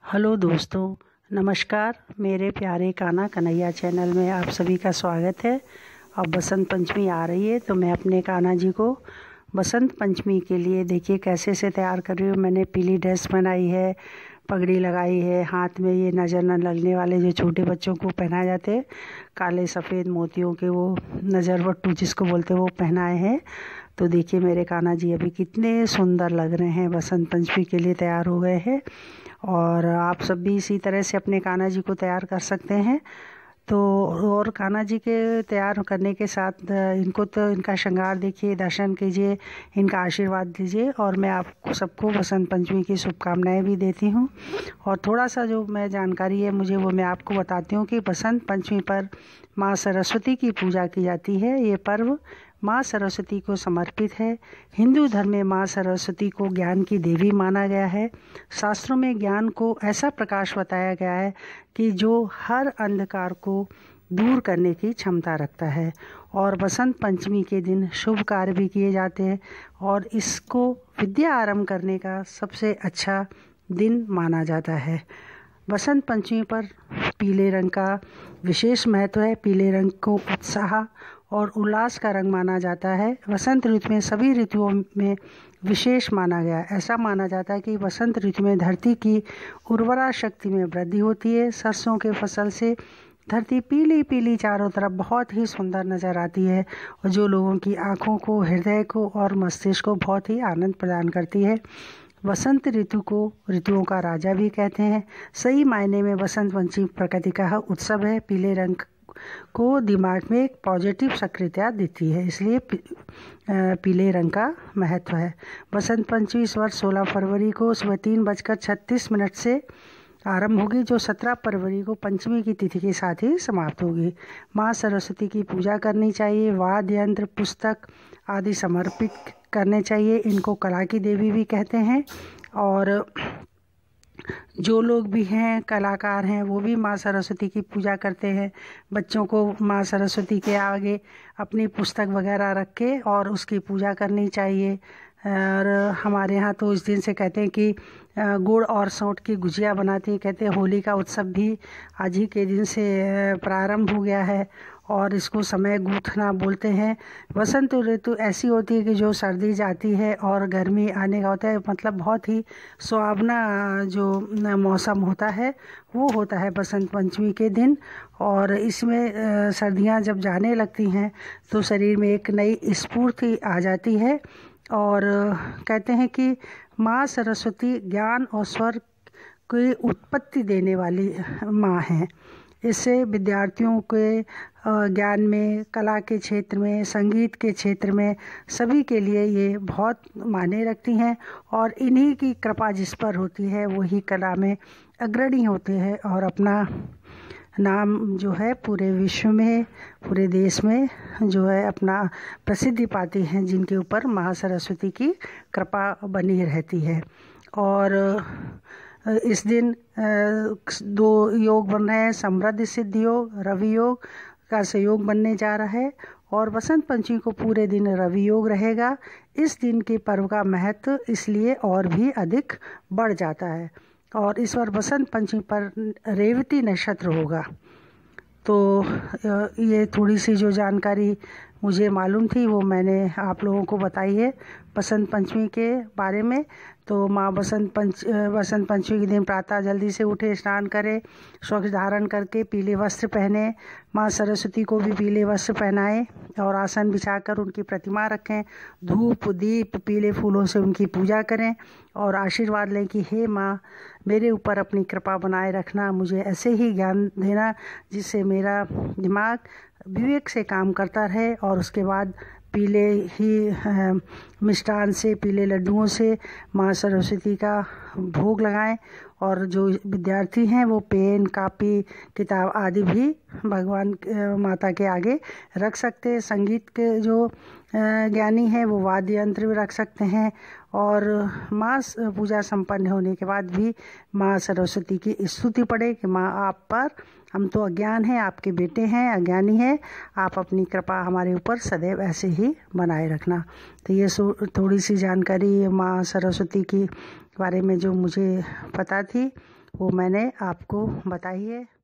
Hello दोस्तों, नमस्कार। मेरे प्यारे कान्हा कन्हैया चैनल में आप सभी का स्वागत है। अब बसंत पंचमी आ रही है तो मैं अपने कान्हा जी को बसंत पंचमी के लिए देखिए कैसे से तैयार कर रही हूँ। मैंने पीली ड्रेस बनाई है, पगड़ी लगाई है, हाथ में ये नज़र न लगने वाले जो छोटे बच्चों को पहनाए जाते हैं काले सफ़ेद मोतियों के, वो नज़र वट्टू जिसको बोलते हैं, वो पहनाए हैं। तो देखिए मेरे कान्हा जी अभी कितने सुंदर लग रहे हैं, बसंत पंचमी के लिए तैयार हो गए हैं। और आप सब भी इसी तरह से अपने कान्हा जी को तैयार कर सकते हैं। तो और कान्हा जी के तैयार करने के साथ इनको तो इनका श्रृंगार देखिए, दर्शन कीजिए, इनका आशीर्वाद लीजिए। और मैं आपको सबको बसंत पंचमी की शुभकामनाएं भी देती हूँ। और थोड़ा सा जो मैं जानकारी है मुझे वो मैं आपको बताती हूँ कि बसंत पंचमी पर माँ सरस्वती की पूजा की जाती है। ये पर्व माँ सरस्वती को समर्पित है। हिंदू धर्म में माँ सरस्वती को ज्ञान की देवी माना गया है। शास्त्रों में ज्ञान को ऐसा प्रकाश बताया गया है कि जो हर अंधकार को दूर करने की क्षमता रखता है। और बसंत पंचमी के दिन शुभ कार्य भी किए जाते हैं और इसको विद्या आरंभ करने का सबसे अच्छा दिन माना जाता है। बसंत पंचमी पर पीले रंग का विशेष महत्व है। पीले रंग को उत्साह और उल्लास का रंग माना जाता है। बसंत ऋतु में सभी ऋतुओं में विशेष माना गया। ऐसा माना जाता है कि बसंत ऋतु में धरती की उर्वरा शक्ति में वृद्धि होती है। सरसों के फसल से धरती पीली पीली चारों तरफ बहुत ही सुंदर नज़र आती है और जो लोगों की आँखों को, हृदय को और मस्तिष्क को बहुत ही आनंद प्रदान करती है। बसंत ऋतु को ऋतुओं का राजा भी कहते हैं। सही मायने में बसंत पंचमी प्रकृति का उत्सव है। पीले रंग को दिमाग में एक पॉजिटिव सक्रियता देती है, इसलिए पीले रंग का महत्व है। बसंत पंचमी इस वर्ष 16 फरवरी को सुबह 3:36 से आरंभ होगी, जो 17 फरवरी को पंचमी की तिथि के साथ ही समाप्त होगी। माँ सरस्वती की पूजा करनी चाहिए। वाद्य यंत्र, पुस्तक आदि समर्पित करने चाहिए। इनको कला की देवी भी कहते हैं। और जो लोग भी हैं कलाकार हैं वो भी माँ सरस्वती की पूजा करते हैं। बच्चों को माँ सरस्वती के आगे अपनी पुस्तक वगैरह रख के और उसकी पूजा करनी चाहिए। और हमारे यहाँ तो इस दिन से कहते हैं कि गुड़ और सौंठ की गुजिया बनाती हैं। कहते हैं होली का उत्सव भी आज ही के दिन से प्रारंभ हो गया है और इसको समय गूंथना बोलते हैं। बसंत ऋतु ऐसी होती है कि जो सर्दी जाती है और गर्मी आने का होता है, मतलब बहुत ही सुहावना जो मौसम होता है वो होता है बसंत पंचमी के दिन। और इसमें सर्दियां जब जाने लगती हैं तो शरीर में एक नई स्फूर्ति आ जाती है। और कहते हैं कि माँ सरस्वती ज्ञान और स्वर की उत्पत्ति देने वाली माँ हैं। इससे विद्यार्थियों के ज्ञान में, कला के क्षेत्र में, संगीत के क्षेत्र में सभी के लिए ये बहुत मायने रखती हैं। और इन्हीं की कृपा जिस पर होती है वही कला में अग्रणी होते हैं और अपना नाम जो है पूरे विश्व में, पूरे देश में जो है अपना प्रसिद्धि पाती हैं, जिनके ऊपर माँ सरस्वती की कृपा बनी रहती है। और इस दिन 2 योग बन रहे हैं, समृद्धि सिद्धि योग, रवि योग का संयोग बनने जा रहा है। और बसंत पंचमी को पूरे दिन रवि योग रहेगा। इस दिन के पर्व का महत्व इसलिए और भी अधिक बढ़ जाता है। और इस बार बसंत पंचमी पर रेवती नक्षत्र होगा। तो ये थोड़ी सी जो जानकारी मुझे मालूम थी वो मैंने आप लोगों को बताई है बसंत पंचमी के बारे में। तो माँ बसंत पंचमी के दिन प्रातः जल्दी से उठे, स्नान करें, स्वच्छ धारण करके पीले वस्त्र पहने, माँ सरस्वती को भी पीले वस्त्र पहनाएं और आसन बिछाकर उनकी प्रतिमा रखें, धूप दीप पीले फूलों से उनकी पूजा करें और आशीर्वाद लें कि हे माँ, मेरे ऊपर अपनी कृपा बनाए रखना, मुझे ऐसे ही ज्ञान देना जिससे मेरा दिमाग विवेक से काम करता रहे। और उसके बाद पीले ही मिष्ठान से, पीले लड्डुओं से माँ सरस्वती का भोग लगाएं। और जो विद्यार्थी हैं वो पेन, कापी, किताब आदि भी भगवान माता के आगे रख सकते हैं। संगीत के जो ज्ञानी हैं वो वाद्य यंत्र भी रख सकते हैं। और माँ पूजा संपन्न होने के बाद भी माँ सरस्वती की स्तुति पढ़े कि माँ आप पर हम तो अज्ञान हैं, आपके बेटे हैं, अज्ञानी हैं, आप अपनी कृपा हमारे ऊपर सदैव ऐसे ही बनाए रखना। तो ये थोड़ी सी जानकारी माँ सरस्वती की बारे में जो मुझे पता थी वो मैंने आपको बताई है।